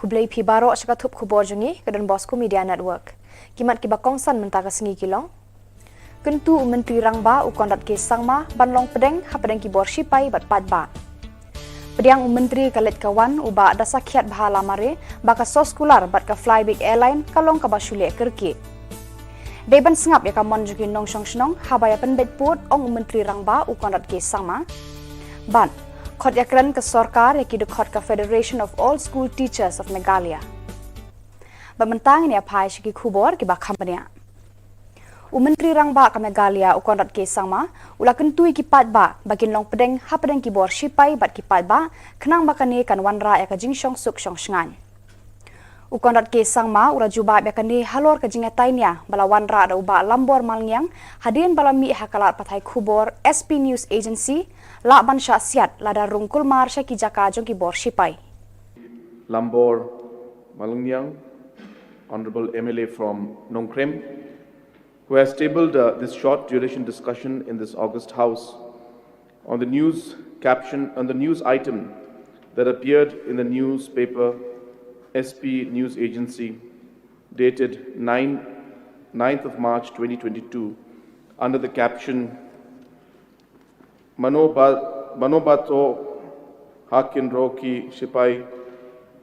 Kublai pi baro shaka thup khubor jungi kadan Bosco Media Network. Kimat ki bakong san mentaka sengi kilong. Kentu Menteri Rangba ukondat ke sangma banlong pedeng ha pedeng ki bor shipai bat padba. Pediang Menteri kalet kawan uba ada sakiat bahala mare baka soskular bat ka Flybig Airline kalong ka basule kerki. Deban sengap ya ka monjuki nong shong shnong habaya penbet put ong Menteri Rangba ukondat ke sangma. Ban Khot yakran ke sorkar ya kidu khot ka Federation of All School Teachers of Meghalaya. Bamantang ni apai shiki khubor ki bakhambania. Menteri Rangba ka Meghalaya ukondat ke sangma ula kentui ki padba bagin long pedeng ha pedeng ki bor shipai bat ki padba kenang bakane kan wanra ya ka jingshong suk shong shngan. Ukondat ke sangma ura juba ya kane halor ka jingatainya bala wanra da uba lambor malngyang hadien bala mi hakalat pathai khubor SP News Agency la ban syasiat lada rungkul mar syaki jaka jong ki bor shipai. Lambor Malungyang, Honorable MLA from Nongkrem, who has tabled this short duration discussion in this August House on the news caption, on the news item that appeared in the newspaper SP News Agency dated 9th of March 2022 under the caption Manobato Hakin Roki Shipai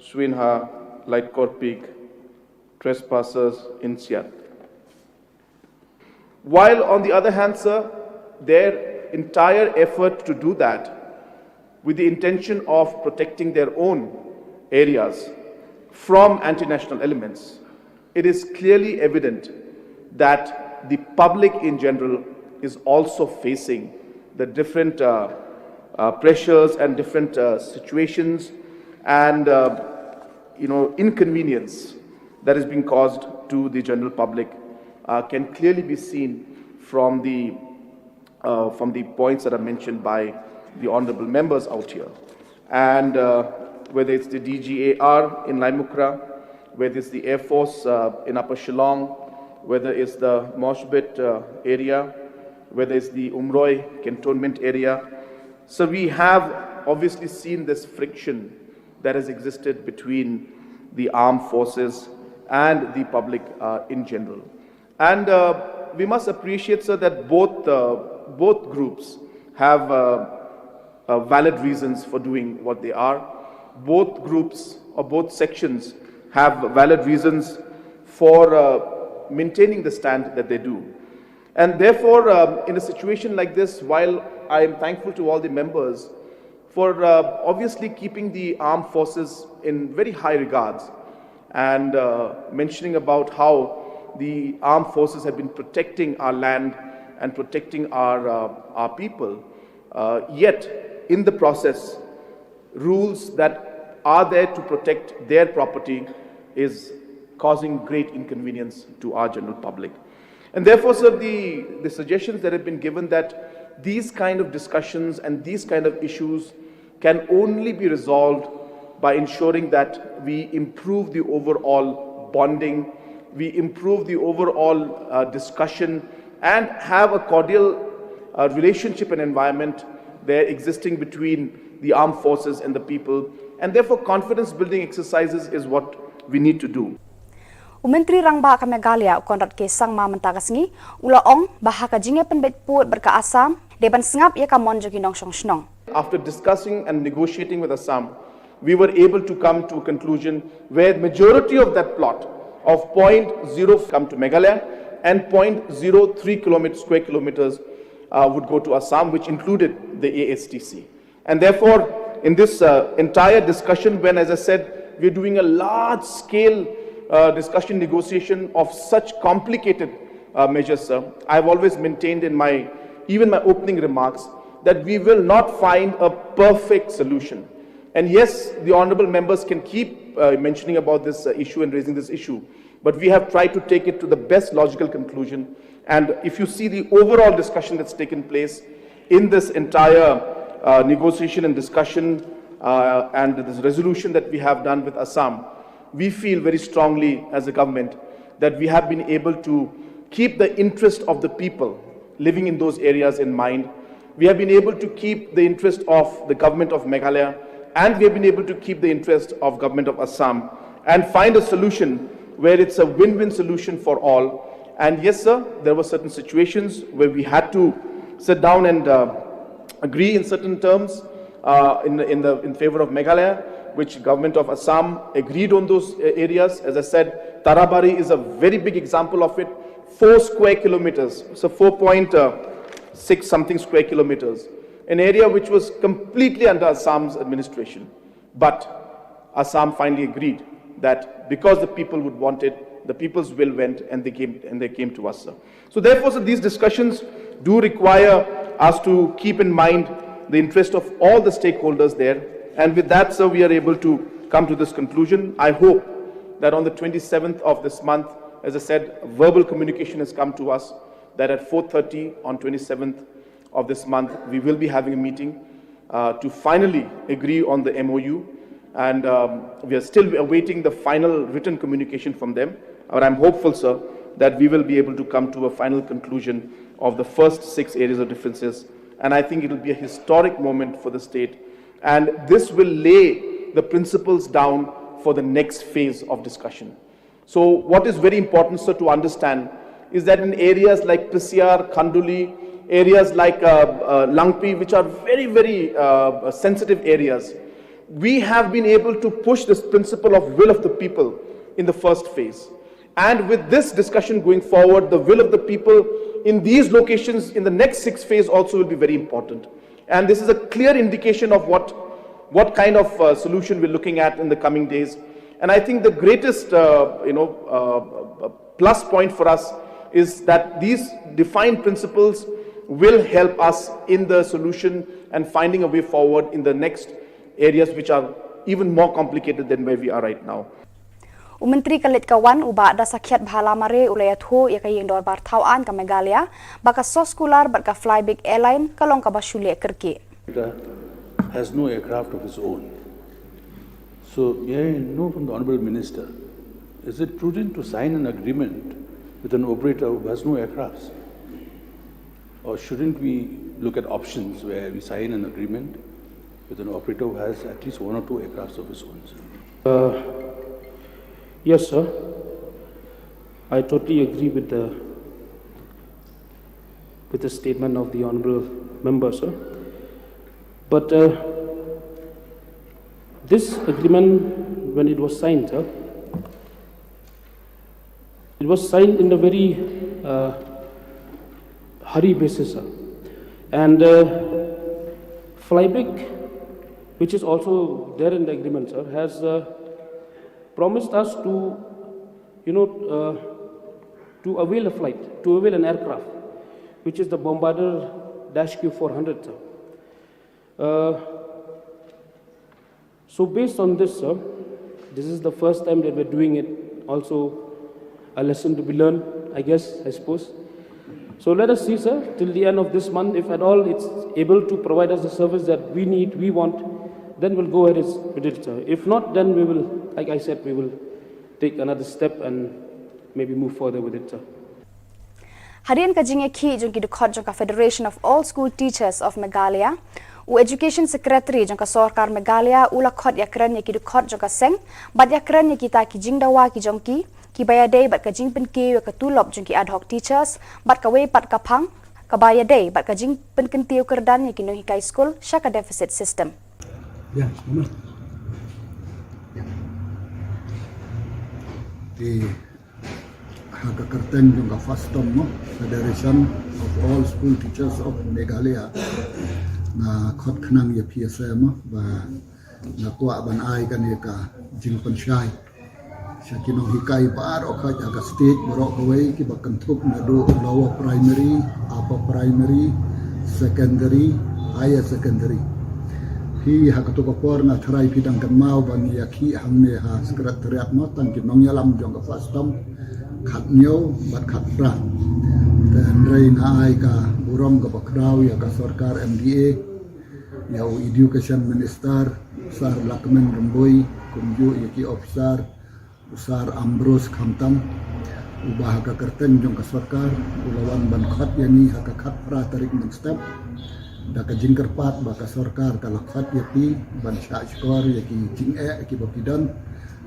Swinha Lightcourt Peak Trespassers in Siat. While on the other hand, sir, their entire effort to do that with the intention of protecting their own areas from anti-national elements, it is clearly evident that the public in general is also facing the different pressures and different situations and inconvenience that is being caused to the general public can clearly be seen from the points that are mentioned by the honourable members out here. And whether it's the DGAR in Laimukra, whether it's the Air Force in Upper Shillong, whether it's the Moshbit area, whether it's the Umroi cantonment area. So we have obviously seen this friction that has existed between the armed forces and the public in general. And we must appreciate, sir, that both groups have valid reasons for doing what they are. Both groups or both sections have valid reasons for maintaining the stand that they do. And therefore, in a situation like this, while I am thankful to all the members for obviously keeping the armed forces in very high regards and mentioning about how the armed forces have been protecting our land and protecting our people, yet in the process, rules that are there to protect their property is causing great inconvenience to our general public. And therefore, sir, the suggestions that have been given that these kind of discussions and these kind of issues can only be resolved by ensuring that we improve the overall bonding, we improve the overall discussion and have a cordial relationship and environment there existing between the armed forces and the people. And therefore, confidence building exercises is what we need to do. Menteri Rangba ka Meghalaya ukondat ke sangma mentaka sengi ula ong bahaka jinge penbet put berka Assam deban sengap ya ka monjoki nong shong shnong. After discussing and negotiating with Assam, we were able to come to a conclusion where majority of that plot of 0.0 come to Meghalaya and 0.03 square kilometers would go to Assam, which included the ASTC. And therefore, in this entire discussion, when, as I said, we're doing a large scale discussion, negotiation of such complicated measures, sir, I've always maintained in even my opening remarks that we will not find a perfect solution. And yes, the honorable members can keep mentioning about this issue and raising this issue, but we have tried to take it to the best logical conclusion. And if you see the overall discussion that's taken place in this entire negotiation and discussion and this resolution that we have done with Assam, we feel very strongly as a government that we have been able to keep the interest of the people living in those areas in mind. We have been able to keep the interest of the government of Meghalaya, and we have been able to keep the interest of government of Assam and find a solution where it's a win-win solution for all. And yes, sir, there were certain situations where we had to sit down and agree in certain terms in favor of Meghalaya, which government of Assam agreed on those areas. As I said, Tarabari is a very big example of it. 4 square kilometers, so 4.6 something square kilometers, an area which was completely under Assam's administration. But Assam finally agreed that because the people would want it, the people's will went, and they came to us, sir. So therefore, sir, these discussions do require us to keep in mind the interest of all the stakeholders there. And with that, sir, we are able to come to this conclusion. I hope that on the 27th of this month, as I said, verbal communication has come to us that at 4:30 on 27th of this month, we will be having a meeting to finally agree on the MOU. And we are still awaiting the final written communication from them. But I'm hopeful, sir, that we will be able to come to a final conclusion of the first 6 areas of differences. And I think it will be a historic moment for the state. And this will lay the principles down for the next phase of discussion. So what is very important, sir, to understand is that in areas like Pisiar, Khanduli, areas like Langpi, which are very, very sensitive areas, we have been able to push this principle of will of the people in the first phase. And with this discussion going forward, the will of the people in these locations in the next 6 phase also will be very important. And this is a clear indication of what kind of solution we're looking at in the coming days. And I think the greatest plus point for us is that these defined principles will help us in the solution and finding a way forward in the next areas which are even more complicated than where we are right now. Menteri Kalit Kawan uba da sakyat bahala mare ulayat ho ya kayeng dor bar tauan ka Meghalaya baka sos kular bat ka Flybig airline kalong ka basule kerki. Has no aircraft of its own. So may I know from the Honourable Minister, is it prudent to sign an agreement with an operator who has no aircrafts? Or shouldn't we look at options where we sign an agreement with an operator who has at least 1 or 2 aircrafts of his own? Yes, sir. I totally agree with the statement of the honourable member, sir. But this agreement, when it was signed, sir, it was signed in a very hurry basis, sir. And Flybig, which is also there in the agreement, sir, has promised us to, to avail a flight, to avail an aircraft, which is the Bombardier -Q400, sir. So based on this, sir, this is the first time that we're doing it. Also, a lesson to be learned, I suppose. So let us see, sir, till the end of this month, if at all it's able to provide us the service that we need, we want, then we'll go ahead with it, sir. If not, then we will, like I said, we will take another step and maybe move further with it, sir. Harian ka jinge ki jong ki dukhot jong ka Federation of All School Teachers of Meghalaya, u Education Secretary jong ka Sarkar Meghalaya ula khot yakran ya ki dukhot jong ka seng, bat yakran ya kita ki jing dawa ki jong ki bayadei bat ka jing pen ki ka tulop jong ki ad hoc teachers, bat ka we pat ka phang, ka bayadei bat ka jing pen kentiu kerdan ya ki no hikai school shaka deficit system. Ya, benar. Di Hakakarten juga Fastom, Federation of All School Teachers of Meghalaya, na khot khnang ya PSM ba na kwa ban ai kan ya ka jing panchai sakinong hikai par o kha jaga state borok kawai ki bakan thup na do lower primary, upper primary, secondary, higher secondary. Hi hakato kapor na tharai pidang kan mau ban ya ki hamne ha sekretariat mo tan ki nong yalam jong ka Fastom khat nyo bat khat pra dan rei na ai ka burom ka bakrau ya ka Sarkar MDA ya education minister Sar Lakmen Ramboi kumju ya ki officer Usar Ambrose Khamtam ubah ka kerten jong ka Sarkar ulawan ban khat yani ha ka khat pra tarik men step da ka jingkar pat ba ka Sarkar ka lakhat ya pi ban sha skor ya ki jing ki bapidan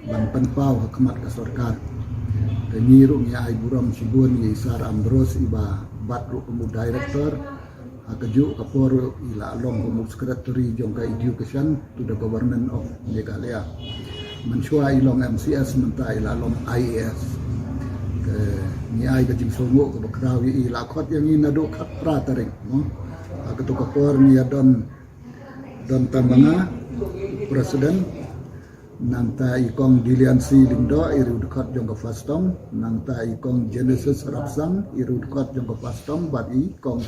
ban penpau khidmat ke sarkar ni ru ni ai buram sibun ni Isar Ambrose iba bat ru pemu director keju kapor ila long pemu secretary jongka education to the government of Meghalaya menshua ilong MCS menta ila long IAS ke ni ai ke jimsongo ke bakrawi ila khot yang ni nado khat pra taring no ketu kapor ni don tambanga presiden nangta ikong diliansi lindo iru dekat jongka fastom nangta ikong Genesis Rapsang iru dekat jongka fastom bat ikong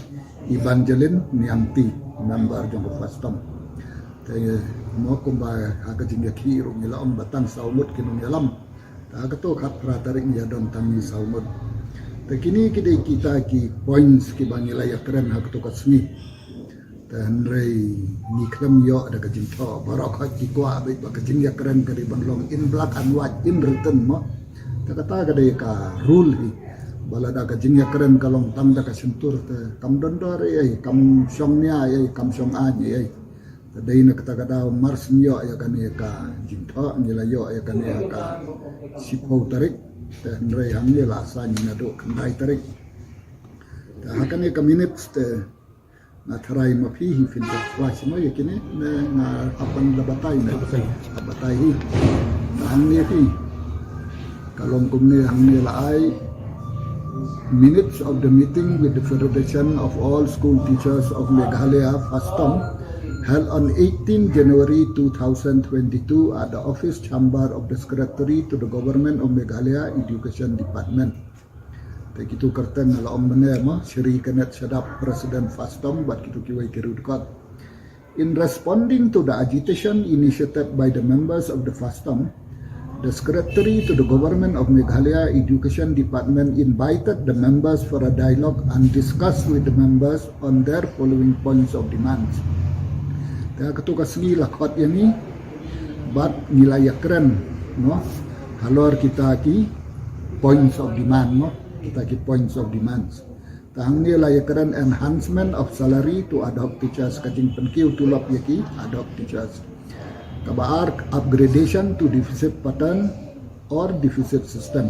Evangeline Niamti member jongka fastom te mo kumba aga jingya ki iru ngila om batang saumut kinung yalam ta to khat pratarik ya don tami saumut te kini kita ki points ki bangila ya keren hak to kasmi dan rei ni kram yo ada kajing tho barok ki kwa be ba kajing ya keren kari banglong in black and white in written mo kata ka ka rule hi bala da kajing ya keren kalong tam da ka sentur te kam dondor ai kam song nya ai kam song a ni ai dai na kata kada mars yo ya kan ka jing tho ni la yo ya kan ka sipo tarik dan rei hang ni la sa ni na do kandai tarik ta hakan ka minutes te na tharai ma phi hi fin ta swach mo yakine na apan labatay na labatay hi hang ni phi kalong kumne hang ni la ai minutes of the meeting with the Federation of all school teachers of Meghalaya FASTOM held on 18 January 2022 at the office chamber of the Secretary to the Government of Meghalaya Education Department. Kita kerten ala om benar Sri Kenet Sedap Presiden FASTOM buat kita kiwai kirudkat. In responding to the agitation initiated by the members of the FASTOM, the Secretary to the Government of Meghalaya Education Department invited the members for a dialogue and discussed with the members on their following points of demands. Kaya ketua segi lakot ini, bat nilai keren, no, halor kita ki points of demand, no. Kita ki points of demands. Tahang ni lah keren enhancement of salary to ad hoc teachers kajing penkiu tulap yaki ad hoc teachers. Kabar upgradation to deficit pattern or deficit system.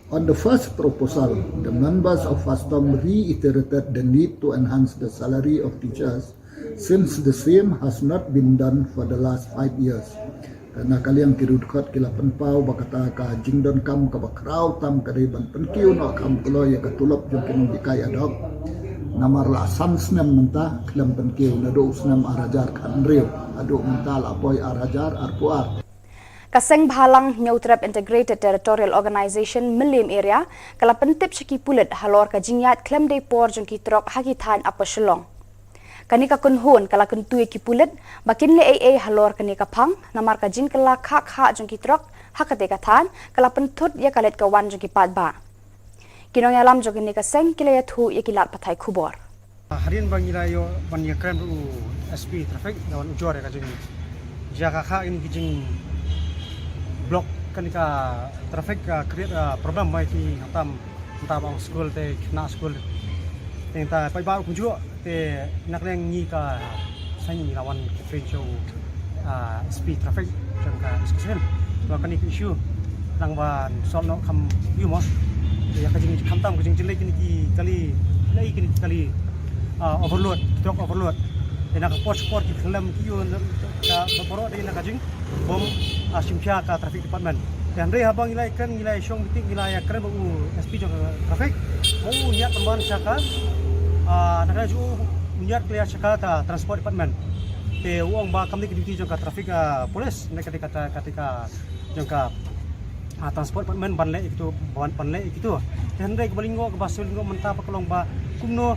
On the first proposal, the members of FASTOM reiterated the need to enhance the salary of teachers since the same has not been done for the last 5 years. Karena kalian kirudkot kila penpau bakata ka jingdon kam ka bakraw tam kariban penkiu no kam kuloy ka tulop jong kinong dikai adok namar la sansnem menta klam penkiu na do usnem arajar kan rio adu mental apoy arajar arpuar Kaseng Bhalang Nyautrap Integrated Territorial Organization Milim area kala pentip syaki pulet halor ka jingyat klem day por jong kitrok hakitan apa Shillong. Kanika kunhun kala kuntui ki pulet bakin le AA halor kanika pang namar ka jin kala khak ha jong kitrok hakate kathan kala pentut ya kalet kawan jong ki patba. Kinong yalam jong kanika seng kila ya thu ya kilat pathai khubor. Harin bangila yo banya krem ru SP traffic lawan ujor ka jing jaga kha in kijing blok kanika traffic create problem mai ki hatam bang school te kena school tenta pai ba kunju te nakleng ni ka sanyi lawan feature speed traffic jangka discussion lawan ni issue langban sol no kam yu mo ya kajing kamtam kajing jelek ni kali overload truck overload ena ka sport ki khalam ki yo ka boro de na kajing bom asimcha ka traffic department dan re habang ilai kan ilai syong bitik ilai keren bu SP jang traffic niat tambahan syaka nakala ju niat clear syaka ta transport department te uang ba kamni duty jang ka traffic police nek ketika jang ka transport department banle itu bawan banle itu dan re kebalingo ke basulinggo menta pakolong ba kumno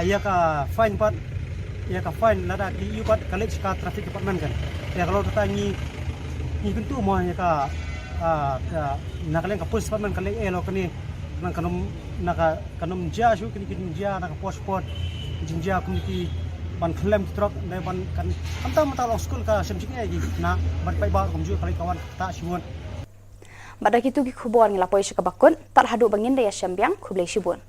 ya ka fine part ya ka fine lada ki yupat college ka traffic department kan ya kalau tatanyi ni kentu mo ya ka nakaleng ka police department kaleng elo kani nang kanom ja shu kini ja nang passport jinja community ban klem truck dai ban kan amta mata lo school ka semjing gi na ban pai ba komju kali kawan ta siwon Badak itu ki khubor ngilapoi syakabakun tar hadu bangin daya syambiang kublai shibun.